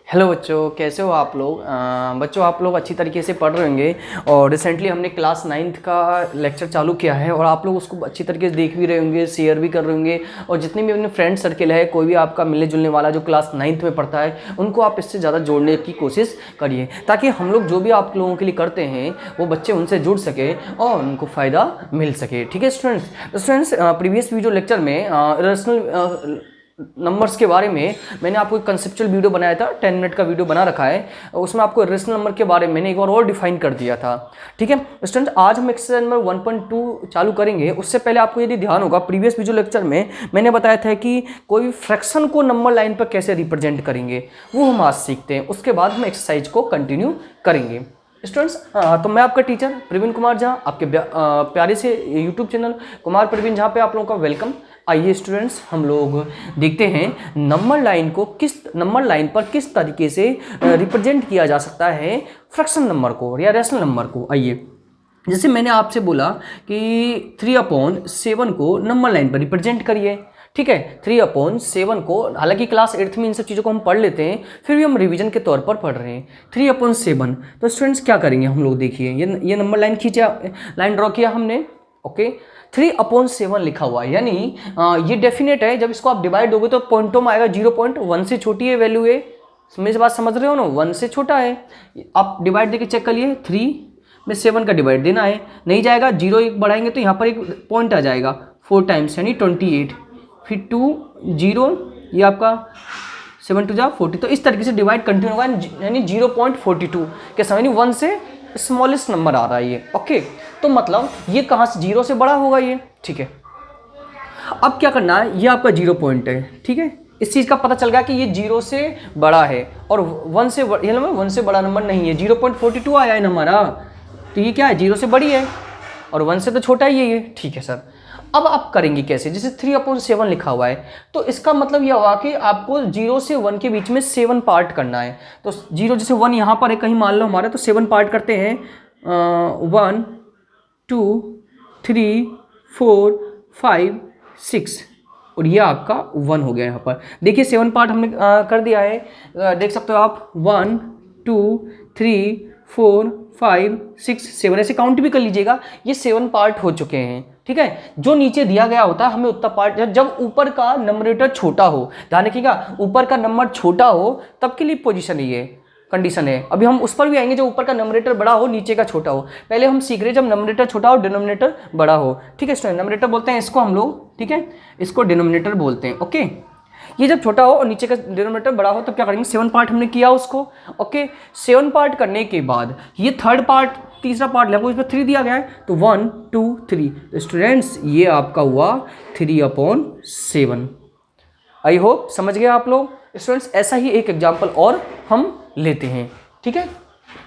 Hello बच्चों, कैसे हो आप लोग। बच्चों आप लोग अच्छी तरीके से पढ़ रहे होंगे और रिसेंटली हमने क्लास 9th का लेक्चर चालू किया है और आप लोग उसको अच्छी तरीके से देख भी रहे होंगे, शेयर भी कर रहे होंगे। और जितने भी अपने फ्रेंड सर्कल है, कोई भी आपका मिलने जुलने वाला जो क्लास 9th में पढ़ता है, उनको आप इससे ज़्यादा जोड़ने की कोशिश करिए ताकि हम लोग जो भी आप लोगों के लिए करते हैं वो बच्चे उनसे जुड़ सके और उनको फ़ायदा मिल सके। ठीक है स्टूडेंट्स, प्रीवियस वीडियो लेक्चर में इरेशनल नंबर्स के बारे में मैंने आपको एक कंसेप्चुअल वीडियो बनाया था, 10 मिनट का वीडियो बना रखा है। उसमें आपको इरेशनल नंबर के बारे में मैंने एक बार और डिफाइन कर दिया था। ठीक है स्टूडेंट, आज हम एक्सरसाइज नंबर 1.2 चालू करेंगे। उससे पहले आपको यदि ध्यान होगा, प्रीवियस वीडियो लेक्चर में मैंने बताया था कि कोई फ्रैक्शन को नंबर लाइन पर कैसे रिप्रेजेंट करेंगे, वो हम आज सीखते हैं। उसके बाद हम एक्सरसाइज को कंटिन्यू करेंगे। स्टूडेंट्स, तो मैं आपका टीचर प्रवीण कुमार झा, आपके प्यारे से यूट्यूब चैनल कुमार प्रवीण झा पे आप लोगों का वेलकम। आइए स्टूडेंट्स, हम लोग देखते हैं नंबर लाइन पर किस तरीके से रिप्रेजेंट किया जा सकता है फ्रैक्शन नंबर को या रैशनल नंबर को। आइए, जैसे मैंने आपसे बोला कि 3/7 को नंबर लाइन पर रिप्रेजेंट करिए। ठीक है, 3/7 को, हालांकि क्लास 8th में इन सब चीज़ों को हम पढ़ लेते हैं, फिर भी हम रिवीजन के तौर पर पढ़ रहे हैं। 3/7, तो स्टूडेंट्स क्या करेंगे हम लोग, देखिए ये नंबर लाइन खींचा, लाइन ड्रॉ किया हमने। ओके, 3/7 लिखा हुआ है, यानी ये डेफिनेट है। जब इसको आप डिवाइड दोगे तो पॉइंटों में आएगा 0.1 से छोटी है वैल्यू है। मेरी बात समझ रहे हो ना, 1 से छोटा है। आप डिवाइड देके चेक कर लिए, 3 में 7 का डिवाइड देना है, नहीं जाएगा। 0 एक बढ़ाएंगे तो यहाँ पर एक पॉइंट आ जाएगा 4 टाइम्स यानी 28, फिर 2 0, ये आपका 7 2 जा 40। तो इस तरीके से डिवाइड कंटिन्यू होगा, यानी 0.42 के समय 1 से स्मॉलेस्ट नंबर आ रहा है ये। ओके, तो मतलब ये कहाँ से 0 से बड़ा होगा ये। ठीक है, अब क्या करना है, ये आपका 0 पॉइंट है। ठीक है, इस चीज़ का पता चल गया कि ये 0 से बड़ा है और 1 से 1 से बड़ा नंबर नहीं है। 0.42 आया है हमारा, तो ये क्या है, 0 से बड़ी है और 1 से तो छोटा ही है ये। ठीक है सर, अब आप करेंगे कैसे, जैसे 3/7 लिखा हुआ है, तो इसका मतलब यह हुआ कि आपको 0 से 1 के बीच में 7 पार्ट करना है। तो 0 जैसे 1 यहाँ पर है कहीं मान लो हमारा, तो 7 पार्ट करते हैं। 1 2 3 4 5 6 और ये आपका 1 हो गया। यहाँ पर देखिए 7 पार्ट हमने कर दिया है, देख सकते हो आप। 1 2 3 4 5 6 7 ऐसे काउंट भी कर लीजिएगा, ये 7 पार्ट हो चुके हैं। ठीक है, जो नीचे दिया गया होता है हमें उतना पार्ट, जब ऊपर का नंबरेटर छोटा हो, ध्यान रखिएगा, ऊपर का नंबर छोटा हो तब के लिए पोजीशन ये कंडीशन है। अभी हम उस पर भी आएंगे, जो ऊपर का नंबरेटर बड़ा हो नीचे का छोटा हो। पहले हम सीख रहे हैं जब नंबरेटर छोटा हो डिनोमिनेटर बड़ा हो। ठीक है स्टूडेंट, नंबरेटर बोलते हैं इसको हम लोग, ठीक है, इसको डिनोमिनेटर बोलते हैं। ओके, ये जब छोटा हो और नीचे का डिनोमिनेटर बड़ा हो तब क्या करेंगे, 7 पार्ट हमने किया उसको। ओके, 7 पार्ट करने के बाद ये थर्ड पार्ट, तीसरा पार्ट लगभग इस पर 3 दिया गया है, तो 1 2 3। तो स्टूडेंट्स ये आपका हुआ 3/7। आई होप समझ गए आप लोग। स्टूडेंट्स, ऐसा ही एक एग्जाम्पल और हम लेते हैं। ठीक है,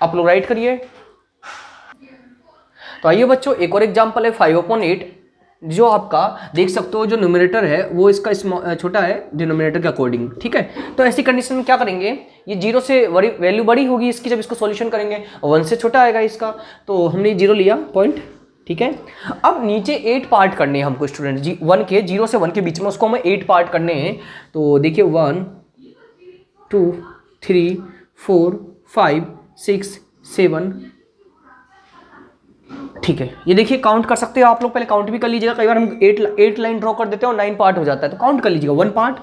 आप लोग राइट करिए। तो आइए बच्चों, एक और एग्जाम्पल है 5/8, जो आपका देख सकते हो जो न्यूमरेटर है वो इसका छोटा है डिनोमिनेटर के अकॉर्डिंग। ठीक है, तो ऐसी कंडीशन में क्या करेंगे, ये 0 से वैल्यू बड़ी होगी इसकी जब इसको सॉल्यूशन करेंगे, और 1 से छोटा आएगा इसका, तो हमने 0 लिया पॉइंट। ठीक है, अब नीचे 8 पार्ट करने हैं हमको स्टूडेंट, 1 के 0 से 1 के बीच में, उसको हमें 8 पार्ट करने हैं। तो देखिए 1 2 3 4 5 6 7। ठीक है, ये देखिए काउंट कर सकते हो आप लोग, पहले काउंट भी कर लीजिएगा। कई बार हम 8 लाइन ड्रॉ कर देते हैं और 9 पार्ट हो जाता है, तो काउंट कर लीजिएगा। 1 part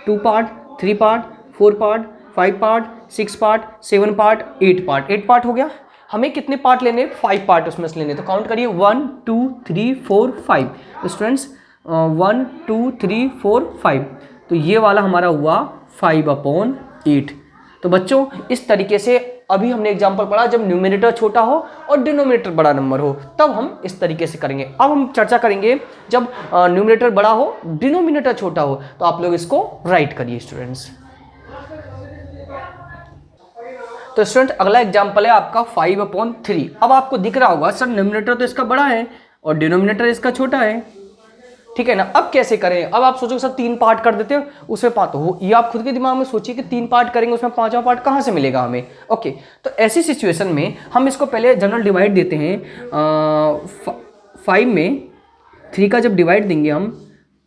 2 part 3 part 4 part 5 part 6 part 7 part 8 part. 8 part हो गया, हमें कितने पार्ट लेने, 5 पार्ट उसमें से लेने, तो काउंट करिए 1 2 3 4 5। तो स्टूडेंट्स 1 2 3 4 5, तो ये वाला हमारा हुआ 5/8। तो बच्चों इस तरीके से अभी हमने एग्जांपल पढ़ा, जब न्यूमरेटर छोटा हो और डिनोमिनेटर बड़ा नंबर हो तब हम इस तरीके से करेंगे। अब हम चर्चा करेंगे जब न्यूमरेटर बड़ा हो डिनोमिनेटर छोटा हो, तो आप लोग इसको राइट करिए स्टूडेंट्स। तो स्टूडेंट अगला एग्जांपल है आपका 5/3। अब आपको दिख रहा होगा सर न्यूमरेटर तो इसका बड़ा है और डिनोमिनेटर इसका छोटा है। ठीक है ना, अब कैसे करें, अब आप सोचोगे सर 3 पार्ट कर देते हो उसमें 5, तो ये आप खुद के दिमाग में सोचिए कि 3 पार्ट करेंगे उसमें 5वां पार्ट कहाँ से मिलेगा हमें। ओके, तो ऐसी सिचुएशन में हम इसको पहले जनरल डिवाइड देते हैं। 5 में 3 का जब डिवाइड देंगे हम,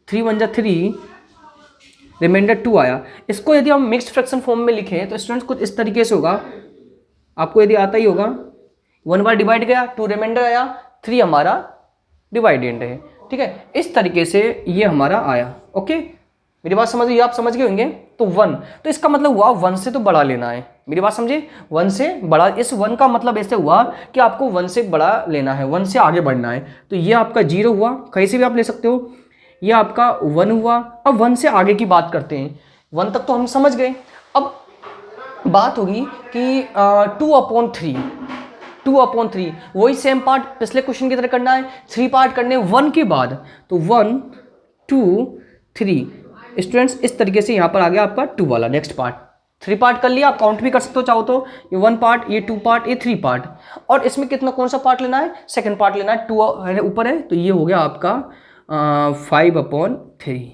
3 1 जा 3, रिमाइंडर 2 आया। इसको यदि हम मिक्स्ड फ्रैक्शन फॉर्म में लिखें तो स्टूडेंट्स कुछ इस तरीके से होगा, आपको यदि आता ही होगा, 1 बार डिवाइड गया, 2 रिमाइंडर आया, 3 हमारा डिवाइडेंड है, ठीक है। इस तरीके से ये हमारा आया। ओके, मेरी बात समझ, ये आप समझ गए होंगे। तो 1, तो इसका मतलब हुआ 1 से तो बड़ा लेना है, मेरी बात समझे, 1 से बड़ा। इस 1 का मतलब ऐसे हुआ कि आपको 1 से बड़ा लेना है, 1 से आगे बढ़ना है। तो ये आपका 0 हुआ, कहीं से भी आप ले सकते हो, ये आपका 1 हुआ। अब 1 से आगे की बात करते हैं, 1 तक तो हम समझ गए। अब बात होगी कि 2/3, 2/3 वही सेम पार्ट पिछले क्वेश्चन की तरह करना है, 3 पार्ट करने 1 के बाद। तो 1 2 3 स्टूडेंट्स, इस तरीके से यहाँ पर आ गया आपका 2 वाला नेक्स्ट पार्ट। 3 पार्ट कर लिया, आप काउंट भी कर सकते हो चाहो तो, ये 1 पार्ट, ये 2 पार्ट, ये 3 पार्ट। और इसमें कितना, कौन सा पार्ट लेना है, सेकंड पार्ट लेना है, 2 है ऊपर है, तो ये हो गया आपका 5/3।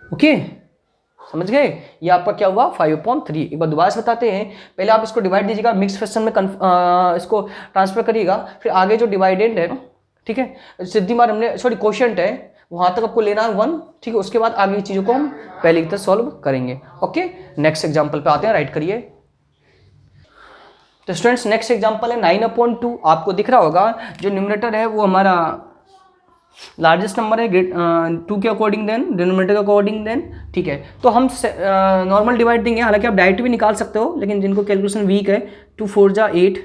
ओके, समझ गए, ये आपका क्या हुआ 5/3। एक बार दोबारा से बताते हैं, पहले आप इसको डिवाइड दीजिएगा, मिक्स फ्रैक्शन में इसको ट्रांसफर करिएगा, फिर आगे जो डिवाइडेंड है, ठीक है, सिद्धि मार हमने, सॉरी क्वोशिएंट है, वहां तक आपको लेना है 1, ठीक है। उसके बाद आगे की चीज़ों को हम पहले की तरह सॉल्व करेंगे। ओके, नेक्स्ट एग्जाम्पल पे आते हैं, राइट करिए। तो स्टूडेंट्स नेक्स्ट एग्जाम्पल है 9/2, आपको दिख रहा होगा जो न्यूमरेटर है वो हमारा लार्जेस्ट नंबर है, 2 के अकॉर्डिंग देन, डिनोमिनेटर के अकॉर्डिंग देन, ठीक है। तो हम नॉर्मल डिवाइड देंगे, हालांकि आप डायरेक्ट भी निकाल सकते हो, लेकिन जिनको कैलकुलेशन वीक है, 2 4 जा 8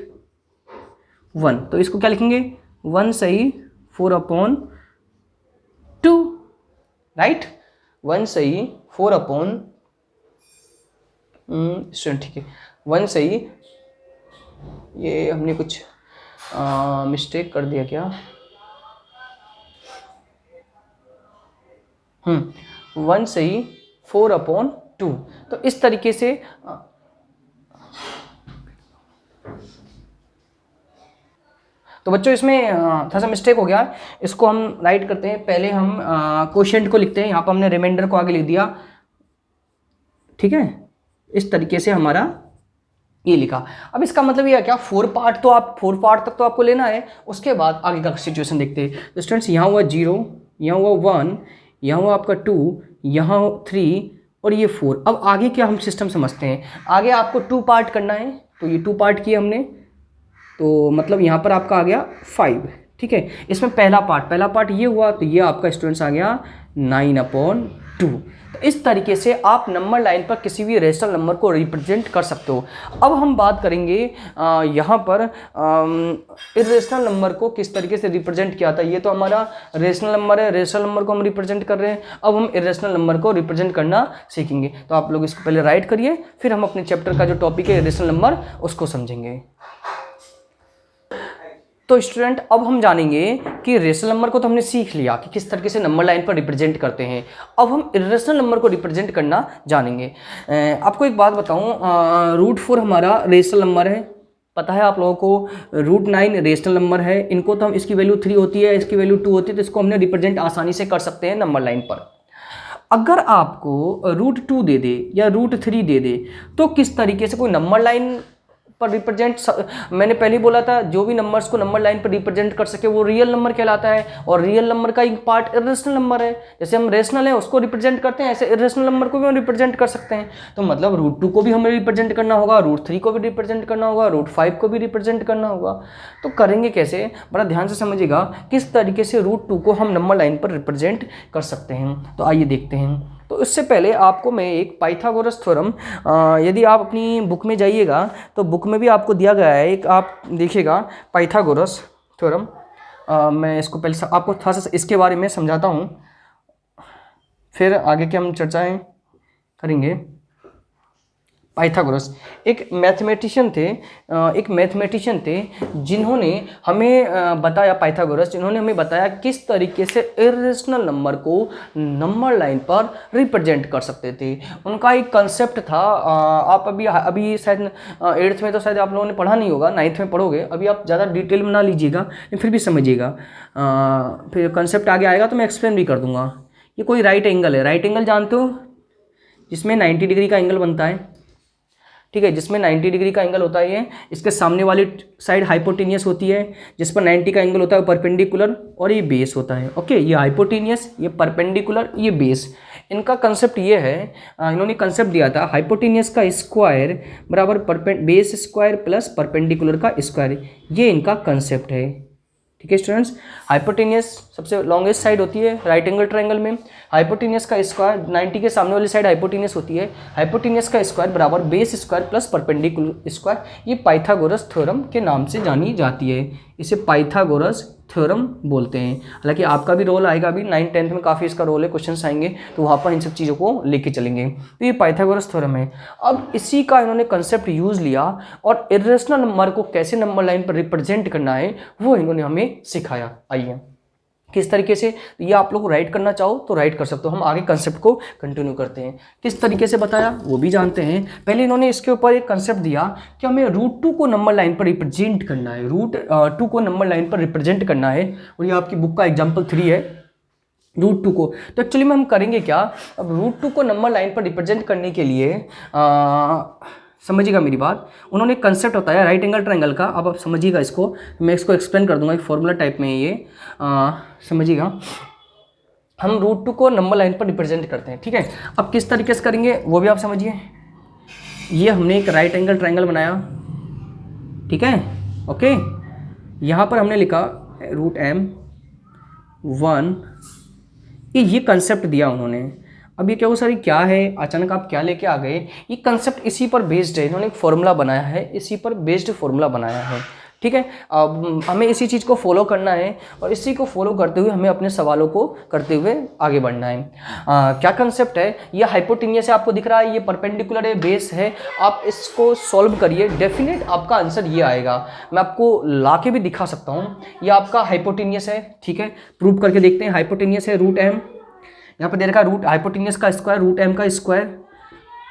1, तो इसको क्या लिखेंगे, 1 सही 4/2, राइट, 1 सही 4/, ठीक है, 1 सही, ये हमने कुछ मिस्टेक कर दिया क्या, 1 सही 4/2। तो इस तरीके से तो बच्चों इसमें थोड़ा सा मिस्टेक हो गया, इसको हम राइट करते हैं। पहले हम क्वोशिएंट को लिखते हैं, यहाँ पर हमने रिमाइंडर को आगे लिख दिया, ठीक है, इस तरीके से हमारा ये लिखा। अब इसका मतलब ये है क्या, 4 पार्ट तक तो आपको लेना है, उसके बाद आगे का सिचुएशन देखते हैं। तो स्टूडेंट्स यहाँ हुआ 0, यहाँ हुआ 1, यहाँ हुआ आपका 2, यहाँ 3 और ये 4। अब आगे क्या हम सिस्टम समझते हैं, आगे आपको 2 पार्ट करना है, तो ये 2 पार्ट किए हमने, तो मतलब यहाँ पर आपका आ गया 5, ठीक है। इसमें पहला पार्ट ये हुआ, तो ये आपका स्टूडेंट्स आ गया 9/2। तो इस तरीके से आप नंबर लाइन पर किसी भी रेशनल नंबर को रिप्रेजेंट कर सकते हो। अब हम बात करेंगे यहाँ पर इर्रेशनल नंबर को किस तरीके से रिप्रेजेंट किया था। ये तो हमारा रेशनल नंबर है, रेशनल नंबर को हम रिप्रेजेंट कर रहे हैं। अब हम इर्रेशनल नंबर को रिप्रेजेंट करना सीखेंगे। तो आप लोग इसको पहले राइट करिए, फिर हम अपने चैप्टर का जो टॉपिक है इर्रेशनल नंबर उसको समझेंगे। तो स्टूडेंट अब हम जानेंगे कि रेशनल नंबर को तो हमने सीख लिया कि किस तरीके से नंबर लाइन पर रिप्रेजेंट करते हैं। अब हम इर्रेशनल नंबर को रिप्रेजेंट करना जानेंगे। आपको एक बात बताऊं, √4 हमारा रेशनल नंबर है, पता है आप लोगों को। √9 रेशनल नंबर है, इनको तो हम, इसकी वैल्यू 3 होती है, इसकी वैल्यू 2 होती है, तो इसको हमने रिप्रेजेंट आसानी से कर सकते हैं नंबर लाइन पर। अगर आपको √2 दे दे या √3 दे दे तो किस तरीके से कोई नंबर लाइन पर रिप्रेजेंट, मैंने पहले ही बोला था जो भी नंबर्स को नंबर लाइन पर रिप्रेजेंट कर सके वो रियल नंबर कहलाता है। और रियल नंबर का एक पार्ट इर्रेशनल नंबर है। जैसे हम रेशनल है उसको रिप्रेजेंट करते हैं, ऐसे इर्रेशनल नंबर को भी हम रिप्रेजेंट कर सकते हैं। तो मतलब √2 को भी हमें रिप्रेजेंट करना होगा, √3 को भी रिप्रेजेंट करना होगा, √5 को भी रिप्रेजेंट करना होगा। तो करेंगे कैसे, बड़ा ध्यान से समझिएगा किस तरीके से √2 को हम नंबर लाइन पर रिप्रेजेंट कर सकते हैं। तो आइए देखते हैं। तो इससे पहले आपको मैं एक पाइथागोरस थ्योरम, यदि आप अपनी बुक में जाइएगा तो बुक में भी आपको दिया गया है एक, आप देखिएगा पाइथागोरस थ्योरम। मैं इसको पहले आपको थोड़ा सा इसके बारे में समझाता हूँ, फिर आगे की हम चर्चाएं करेंगे। पाइथागोरस एक मैथमेटिशियन थे जिन्होंने हमें बताया, पाइथागोरस जिन्होंने हमें बताया किस तरीके से इर्रेशनल नंबर को नंबर लाइन पर रिप्रेजेंट कर सकते थे। उनका एक कंसेप्ट था, आप अभी शायद 8th में तो शायद आप लोगों ने पढ़ा नहीं होगा, 9th में पढ़ोगे, अभी आप ज़्यादा डिटेल में ना लीजिएगा लेकिन फिर भी समझिएगा। फिर कंसेप्ट आगे आएगा तो मैं एक्सप्लेन भी कर दूँगा। ये कोई राइट एंगल है, राइट एंगल जानते हो, जिसमें 90 डिग्री का एंगल बनता है, ठीक है, जिसमें 90 डिग्री का एंगल होता है ये, इसके सामने वाली साइड हाइपोटेनियस होती है जिस पर 90 का एंगल होता है, परपेंडिकुलर, और ये बेस होता है। ओके, ये हाइपोटेनियस, ये परपेंडिकुलर, ये बेस। इनका कंसेप्ट ये है, इन्होंने कंसेप्ट दिया था हाइपोटेनियस का स्क्वायर बराबर बेस स्क्वायर प्लस परपेंडिकुलर का स्क्वायर, ये इनका कंसेप्ट है। ठीक है स्टूडेंट्स, हाइपोटेनियस सबसे लॉन्गेस्ट साइड होती है राइट एंगल ट्रायंगल में, हाइपोटेनियस का स्क्वायर 90 के सामने वाली साइड हाइपोटेनियस होती है, हाइपोटेनियस का स्क्वायर बराबर base square plus perpendicular square, ये पाइथागोरस थ्योरम के नाम से जानी जाती है, इसे पाइथागोरस थ्योरम बोलते हैं। हालांकि आपका भी रोल आएगा, अभी 9th-10th में काफ़ी इसका रोल है, क्वेश्चंस आएंगे तो वहाँ पर इन सब चीज़ों को लेके चलेंगे। तो ये पाइथागोरस थ्योरम है। अब इसी का इन्होंने कंसेप्ट यूज़ लिया और इर्रेशनल नंबर को कैसे नंबर लाइन पर रिप्रेजेंट करना है वो इन्होंने हमें सिखाया। आइए किस तरीके से, ये आप लोग राइट करना चाहो तो राइट कर सकते हो, हम आगे कंसेप्ट को कंटिन्यू करते हैं। किस तरीके से बताया वो भी जानते हैं। पहले इन्होंने इसके ऊपर एक कंसेप्ट दिया कि हमें √2 को नंबर लाइन पर रिप्रेजेंट करना है, √2 को नंबर लाइन पर रिप्रेजेंट करना है, और ये आपकी बुक का एग्जाम्पल 3 है √2 को। तो एक्चुअली में हम करेंगे क्या, अब √2 को नंबर लाइन पर रिप्रेजेंट करने के लिए समझिएगा मेरी बात, उन्होंने कंसेप्ट बताया राइट एंगल ट्रायंगल का। अब आप समझिएगा इसको, मैं इसको एक्सप्लेन कर दूंगा, एक फॉर्मूला टाइप में है ये, समझिएगा। हम √2 को नंबर लाइन पर रिप्रेजेंट करते हैं, ठीक है। अब किस तरीके से करेंगे वो भी आप समझिए। ये हमने एक राइट एंगल ट्रायंगल बनाया, ठीक है, ओके। यहाँ पर हमने लिखा √m1, ये कंसेप्ट दिया उन्होंने। अब ये क्या वो सारी क्या है, अचानक आप क्या लेके आ गए, ये कंसेप्ट इसी पर बेस्ड है, इन्होंने एक फॉर्मूला बनाया है, इसी पर बेस्ड फॉर्मूला बनाया है, ठीक है। अब हमें इसी चीज़ को फॉलो करना है और इसी को फॉलो करते हुए हमें अपने सवालों को करते हुए आगे बढ़ना है। क्या कंसेप्ट है, ये हाइपोटेनियस है, आपको दिख रहा है, ये परपेंडिकुलर है, बेस है। आप इसको सॉल्व करिए, डेफिनेट आपका आंसर ये आएगा। मैं आपको ला के भी दिखा सकता हूँ, ये आपका हाइपोटेनियस है, ठीक है। प्रूव करके देखते हैं, हाइपोटेनियस है √m, यहाँ पर दे रखा है हाइपोटेनियस का स्क्वायर √m का स्क्वायर,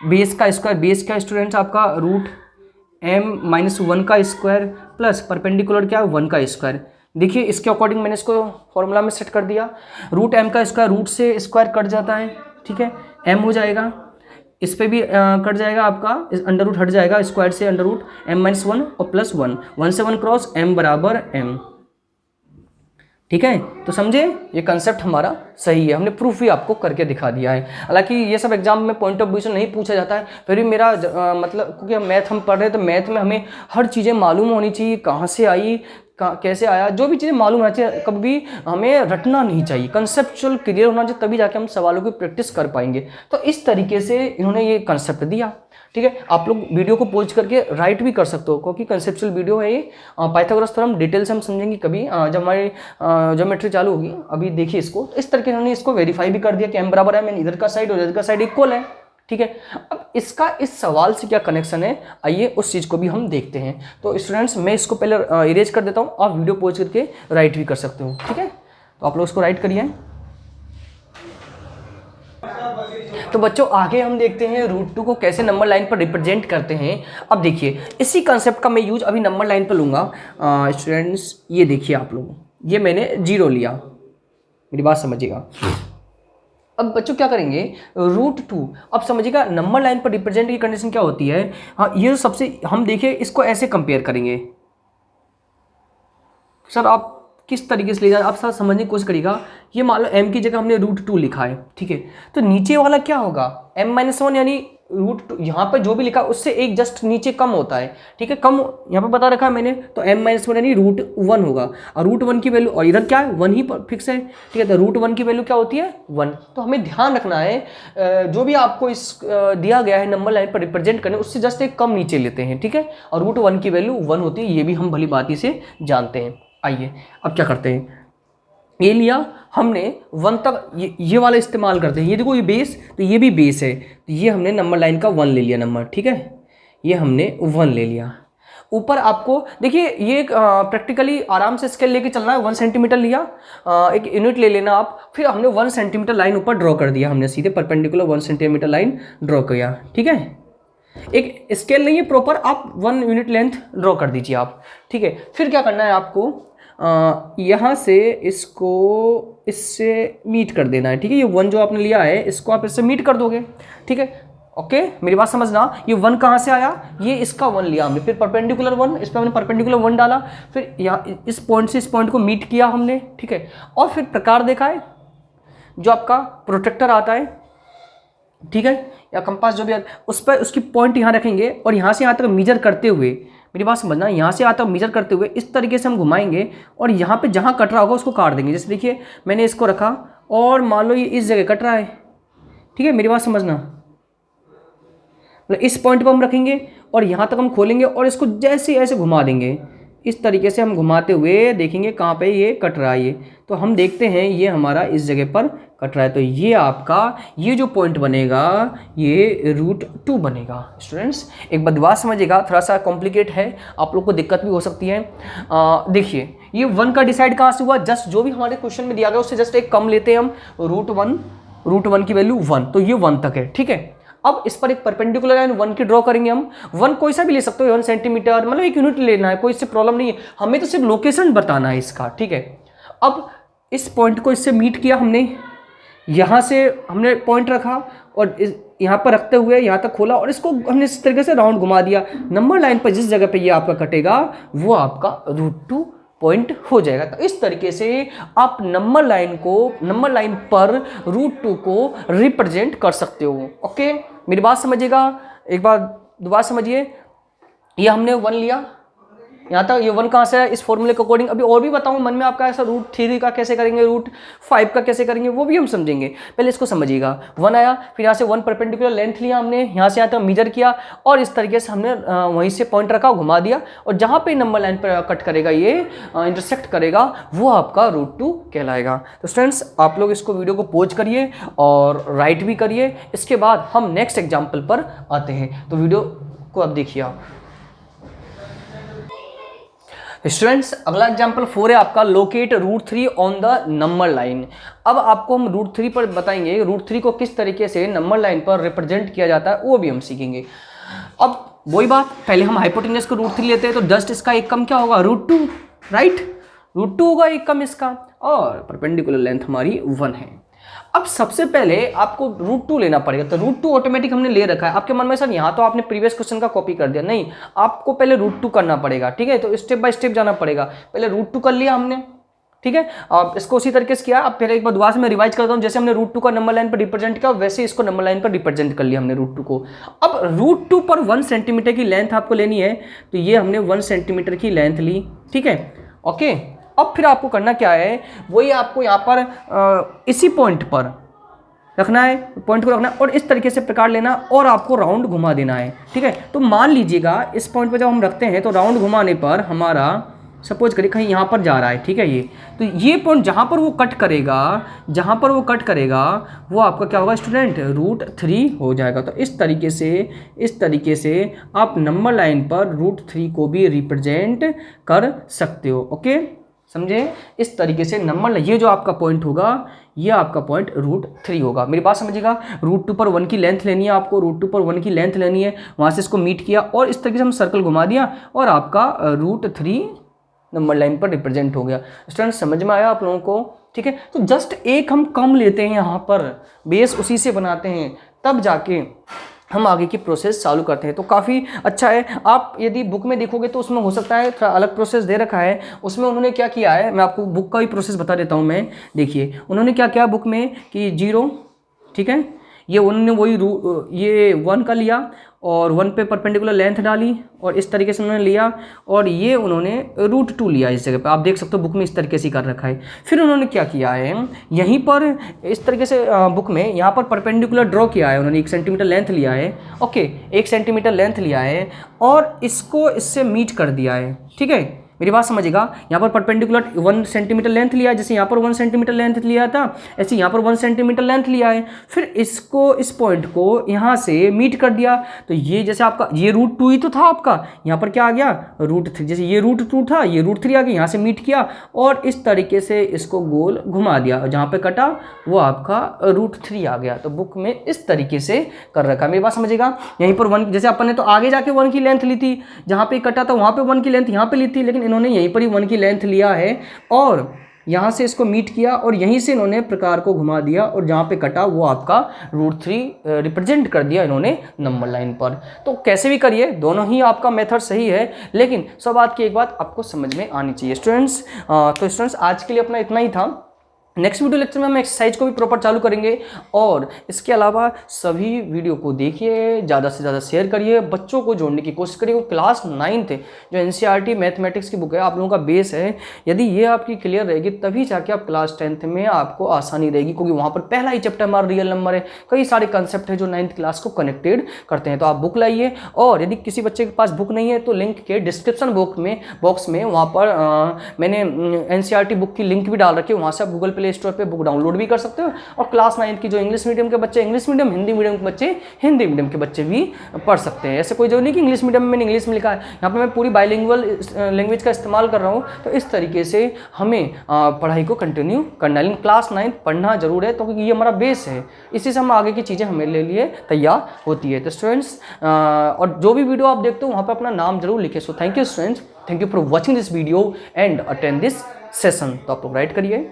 बेस का स्क्वायर, बेस का स्टूडेंट्स आपका √m-1 का स्क्वायर प्लस परपेंडिकुलर क्या है 1 का स्क्वायर। देखिए इसके अकॉर्डिंग मैंने इसको फॉर्मूला में सेट कर दिया। √m का स्क्वायर रूट से स्क्वायर कट जाता है, ठीक है, m हो जाएगा, इस पे भी कट जाएगा आपका, अंडर रूट हट जाएगा, स्क्वायर से अंडर रूट m-1 और प्लस 1, 1 से 1 क्रॉस, m बराबर m, ठीक है। तो समझे ये कंसेप्ट हमारा सही है, हमने प्रूफ भी आपको करके दिखा दिया है। हालांकि ये सब एग्जाम में पॉइंट ऑफ व्यू से नहीं पूछा जाता है, फिर भी मेरा मतलब क्योंकि मैथ हम पढ़ रहे हैं तो मैथ में हमें हर चीज़ें मालूम होनी चाहिए, कहाँ से आई, कैसे आया, जो भी चीज़ें मालूम होना चाहिए, कभी भी हमें रटना नहीं चाहिए, कंसेप्चुअल क्लियर होना चाहिए, तभी जाके हम सवालों की प्रैक्टिस कर पाएंगे। तो इस तरीके से इन्होंने ये कंसेप्ट दिया, ठीक है। आप लोग वीडियो को पॉज करके राइट भी कर सकते हो, क्योंकि कंसेप्चुअल वीडियो है ये। पाइथागोरस थ्योरम डिटेल से हम समझेंगे कभी जब हमारी ज्योमेट्री चालू होगी। अभी देखिए इसको, इस तरीके से उन्होंने इसको वेरीफाई भी कर दिया कि m बराबर m, इधर का साइड और इधर का साइड इक्वल है, ठीक है। अब इसका इस सवाल से क्या कनेक्शन है, आइए उस चीज़ को भी हम देखते हैं। तो स्टूडेंट्स मैं इसको पहले इरेज कर देता हूँ, आप वीडियो पॉज करके राइट भी कर सकते हो, ठीक है। तो आप लोग इसको राइट करिए। तो बच्चों आगे हम देखते हैं √2 को कैसे नंबर लाइन पर रिप्रेजेंट करते हैं। अब देखिए इसी कंसेप्ट का मैं यूज अभी नंबर लाइन पर लूँगा। स्टूडेंट्स ये देखिए आप लोग, ये मैंने 0 लिया, मेरी बात समझिएगा। अब बच्चों क्या करेंगे, √2, अब समझिएगा नंबर लाइन पर रिप्रेजेंट की कंडीशन क्या होती है। हाँ, ये सबसे हम देखिए इसको ऐसे कंपेयर करेंगे। सर आप किस तरीके से ले जाए, आप साथ समझने की कोशिश करिएगा। ये मान लो m की जगह हमने √2 लिखा है, ठीक है। तो नीचे वाला क्या होगा, m-1 यानी √2, यहाँ पर जो भी लिखा उससे एक जस्ट नीचे कम होता है, ठीक है, कम यहाँ पे बता रखा है मैंने। तो m-1 यानी √1 होगा, और √1 की वैल्यू, और इधर क्या है 1 ही फिक्स है, ठीक है। तो √1 की वैल्यू क्या होती है 1। तो हमें ध्यान रखना है जो भी आपको इस दिया गया है नंबर लाइन पर रिप्रेजेंट करने, उससे जस्ट एक कम नीचे लेते हैं, ठीक है। और √1 की वैल्यू 1 होती है, ये भी हम भली बाती से जानते हैं। आइए अब क्या करते हैं, ये लिया हमने 1 तक, ये वाला इस्तेमाल करते हैं। ये देखो ये बेस, तो ये भी बेस है, तो ये हमने नंबर लाइन का 1 ले लिया नंबर, ठीक है, ये हमने 1 ले लिया। ऊपर आपको देखिए ये प्रैक्टिकली आराम से स्केल लेके चलना है। 1 सेंटीमीटर लिया, एक यूनिट ले लेना आप, फिर हमने 1 सेंटीमीटर लाइन ऊपर ड्रॉ कर दिया, हमने सीधे परपेंडिकुलर 1 सेंटीमीटर लाइन ड्रॉ किया, ठीक है। एक स्केल नहीं है प्रॉपर, आप 1 यूनिट लेंथ ड्रॉ कर दीजिए आप, ठीक है। फिर क्या करना है आपको, यहाँ से इसको इससे मीट कर देना है, ठीक है। ये 1 जो आपने लिया है इसको आप इससे मीट कर दोगे, ठीक है। ओके मेरी बात समझना, ये 1 कहाँ से आया, ये इसका 1 लिया हमने, फिर परपेंडिकुलर 1, इस पर हमने परपेंडिकुलर 1 डाला, फिर यहाँ इस पॉइंट से इस पॉइंट को मीट किया हमने, ठीक है, और फिर प्रकार देखा है जो आपका प्रोटेक्टर आता है, ठीक है, या कंपास जो भी उस पर उसकी पॉइंट यहाँ रखेंगे और यहाँ से यहाँ तक मेजर करते हुए, मेरी बात समझना, यहाँ से यहाँ तक मेजर करते हुए इस तरीके से हम घुमाएंगे और यहाँ पे जहाँ कट रहा होगा उसको काट देंगे। जैसे देखिए मैंने इसको रखा और मान लो ये इस जगह कट रहा है, ठीक है, मेरी बात समझना, मतलब इस पॉइंट पर हम रखेंगे और यहाँ तक हम खोलेंगे और इसको जैसे ऐसे घुमा देंगे, इस तरीके से हम घुमाते हुए देखेंगे कहाँ पे ये कट रहा है। ये तो हम देखते हैं ये हमारा इस जगह पर कट रहा है, तो ये आपका ये जो पॉइंट बनेगा ये √2 बनेगा। स्टूडेंट्स एक बात बात समझिएगा, थोड़ा सा कॉम्प्लिकेट है, आप लोग को दिक्कत भी हो सकती है। देखिए ये 1 का डिसाइड कहाँ से हुआ, जस्ट जो भी हमारे क्वेश्चन में दिया गया उससे जस्ट एक कम लेते हैं हम, √1 की वैल्यू 1, तो ये 1 तक है, ठीक है। अब इस पर एक परपेंडिकुलर लाइन 1 की ड्रॉ करेंगे हम, 1 कोई सा भी ले सकते हो, 1 सेंटीमीटर, मतलब 1 यूनिट लेना है, कोई इससे प्रॉब्लम नहीं है, हमें तो सिर्फ लोकेशन बताना है इसका, ठीक है। अब इस पॉइंट को इससे मीट किया हमने, यहाँ से हमने पॉइंट रखा और यहाँ पर रखते हुए यहाँ तक खोला और इसको हमने इस तरीके से राउंड घुमा दिया। नंबर लाइन पर जिस जगह पे ये आपका कटेगा वो आपका √2 पॉइंट हो जाएगा। तो इस तरीके से आप नंबर लाइन पर √2 को रिप्रेजेंट कर सकते हो। ओके मेरी बात समझिएगा, एक बार दोबारा समझिए, ये हमने 1 लिया, यहाँ तक ये 1 कहाँ से है, इस फॉर्मूले के अकॉर्डिंग। अभी और भी बताऊँ मन में आपका, ऐसा √3 का कैसे करेंगे, √5 का कैसे करेंगे, वो भी हम समझेंगे, पहले इसको समझिएगा। 1 आया, फिर यहाँ से 1 परपेंडिकुलर लेंथ लिया हमने, यहाँ से यहाँ तक मेजर किया और इस तरीके से हमने वहीं से पॉइंट रखा, घुमा दिया और जहाँ पे नंबर लाइन पर कट करेगा, ये इंटरसेक्ट करेगा, वो आपका √2 कहलाएगा। तो स्टूडेंट्स आप लोग इसको वीडियो को पॉज करिए और राइट भी करिए, इसके बाद हम नेक्स्ट एग्जाम्पल पर आते हैं। तो वीडियो को अब देखिए आप। स्टूडेंट्स अगला एग्जाम्पल 4 है आपका, locate √3 on the number line. अब आपको हम √3 पर बताएंगे, √3 को किस तरीके से नंबर लाइन पर रिप्रेजेंट किया जाता है वो भी हम सीखेंगे। अब वही बात, पहले हम हाइपोटेन्यूस को √3 लेते हैं, तो जस्ट इसका एक कम क्या होगा, √2, राइट, √2 होगा एक कम इसका, और परपेंडिकुलर लेंथ हमारी 1 है। अब सबसे पहले आपको √2 लेना पड़ेगा, तो √2 ऑटोमेटिक हमने ले रखा है। आपके मन में सर यहाँ तो आपने प्रीवियस क्वेश्चन का कॉपी कर दिया, नहीं, आपको पहले √2 करना पड़ेगा, ठीक है। तो स्टेप बाय स्टेप जाना पड़ेगा, पहले √2 कर लिया हमने, ठीक है। अब इसको उसी तरीके से किया। अब पहले एक बार दोबारा से मैं रिवाइज करता हूँ, जैसे हमने √2 का नंबर लाइन पर रिप्रेजेंट किया वैसे इसको नंबर लाइन पर रिप्रेजेंट कर लिया हमने √2 को। अब √2 पर 1 सेंटीमीटर की लेंथ आपको लेनी है, तो ये हमने 1 सेंटीमीटर की लेंथ ली, ठीक है, ओके। अब फिर आपको करना क्या है, वही आपको यहाँ पर इसी पॉइंट पर रखना है, पॉइंट को रखना है और इस तरीके से प्रकार लेना और आपको राउंड घुमा देना है, ठीक है। तो मान लीजिएगा इस पॉइंट पर जब हम रखते हैं तो राउंड घुमाने पर हमारा सपोज करिए कहीं यहाँ पर जा रहा है, ठीक है, ये तो ये पॉइंट जहाँ पर वो कट करेगा वो आपका क्या होगा स्टूडेंट, √3 हो जाएगा। तो इस तरीके से आप नंबर लाइन पर √3 को भी रिप्रेजेंट कर सकते हो। ओके समझे, इस तरीके से नंबर, ये जो आपका पॉइंट होगा ये आपका पॉइंट √3 होगा। मेरी बात समझिएगा, √2 पर 1 की लेंथ लेनी है आपको, √2 पर 1 की लेंथ लेनी है, वहाँ से इसको मीट किया और इस तरीके से हम सर्कल घुमा दिया और आपका √3 नंबर लाइन पर रिप्रेजेंट हो गया। स्टूडेंट समझ में आया आप लोगों को, ठीक है। तो जस्ट एक हम कम लेते हैं यहाँ पर, बेस उसी से बनाते हैं, तब जाके हम आगे की प्रोसेस चालू करते हैं। तो काफ़ी अच्छा है। आप यदि बुक में देखोगे तो उसमें हो सकता है थोड़ा अलग प्रोसेस दे रखा है, उसमें उन्होंने क्या किया है, मैं आपको बुक का भी प्रोसेस बता देता हूँ मैं। देखिए उन्होंने क्या किया बुक में कि 0, ठीक है, ये उन्होंने वही ये 1 का लिया और 1 पे परपेंडिकुलर लेंथ डाली और इस तरीके से उन्होंने लिया और ये उन्होंने √2 लिया इस जगह पे, आप देख सकते हो बुक में इस तरीके से कर रखा है। फिर उन्होंने क्या किया है, यहीं पर इस तरीके से बुक में यहाँ पर परपेंडिकुलर ड्रॉ किया है उन्होंने, 1 सेंटीमीटर लेंथ लिया है, ओके 1 सेंटीमीटर लेंथ लिया है और इसको इससे मीट कर दिया है, ठीक है। मेरी बात समझिएगा, यहाँ पर परपेंडिकुलर 1 सेंटीमीटर लेंथ लिया है, जैसे यहाँ पर 1 सेंटीमीटर लेंथ लिया था ऐसे यहाँ पर 1 सेंटीमीटर लेंथ लिया है, फिर इसको इस पॉइंट को यहाँ से मीट कर दिया। तो ये जैसे आपका ये √2 ही तो था आपका, यहाँ पर क्या आ गया √3, जैसे ये √2 था ये √3 आ गया, यहाँ से मीट किया और इस तरीके से इसको गोल घुमा दिया और जहाँ पे कटा वो आपका √3 आ गया। तो बुक में इस तरीके से कर रखा है। मेरी बात समझिएगा, यहीं पर 1, जैसे अपन ने तो आगे जाके 1 की लेंथ ली थी, जहाँ पे कटा था वहाँ पे 1 की लेंथ यहाँ पे ली थी, लेकिन इन्होंने यहीं पर ही 1 की लेंथ लिया है और यहाँ से इसको मीट किया और यहीं से इन्होंने प्रकार को घुमा दिया और जहाँ पे कटा वो आपका √3 रिप्रेजेंट कर दिया इन्होंने नंबर लाइन पर। तो कैसे भी करिए, दोनों ही आपका मेथड सही है, लेकिन सब बात की एक बात आपको समझ में आनी चाहिए स्टूडेंट्स। तो स्टूडेंट्स आज के लिए अपना इतना ही था। नेक्स्ट वीडियो लेक्चर में हम एक्सरसाइज को भी प्रॉपर चालू करेंगे और इसके अलावा सभी वीडियो को देखिए, ज़्यादा से ज़्यादा शेयर करिए, बच्चों को जोड़ने की कोशिश करिए। क्लास 9th जो NCERT मैथमेटिक्स की बुक है आप लोगों का बेस है, यदि ये आपकी क्लियर रहेगी तभी जाके आप क्लास 10th में आपको आसानी रहेगी, क्योंकि वहाँ पर पहला ही चैप्टर हमारा रियल नंबर है, कई सारे कंसेप्ट है जो 9th क्लास को कनेक्टेड करते हैं। तो आप बुक लाइए, और यदि किसी बच्चे के पास बुक नहीं है तो लिंक के डिस्क्रिप्शन बॉक्स में वहाँ पर मैंने NCERT बुक की लिंक भी डाल रखी है, वहाँ से आप गूगल प्ले स्टोर पे बुक डाउनलोड भी कर सकते हो। और क्लास 9th की जो इंग्लिश मीडियम के बच्चे इंग्लिश मीडियम, हिंदी मीडियम के बच्चे हिंदी मीडियम के बच्चे भी पढ़ सकते हैं। ऐसे कोई जरूरी नहीं कि इंग्लिश मीडियम में मैंने इंग्लिश में लिखा है, यहाँ पे मैं पूरी बाइलिंगुअल लैंग्वेज का इस्तेमाल कर रहा हूँ। तो इस तरीके से हमें पढ़ाई को कंटिन्यू करना है, लेकिन क्लास 9th पढ़ना जरूर है, तो क्योंकि ये हमारा बेस है, इसी से हम आगे की चीज़ें हमें लिए तैयार होती है। तो स्टूडेंट्स और जो भी वीडियो आप देखते हो वहाँ पर अपना नाम जरूर लिखे। So thank you students, thank you for watching this video and attend this session. तो आप लोग राइट करिए।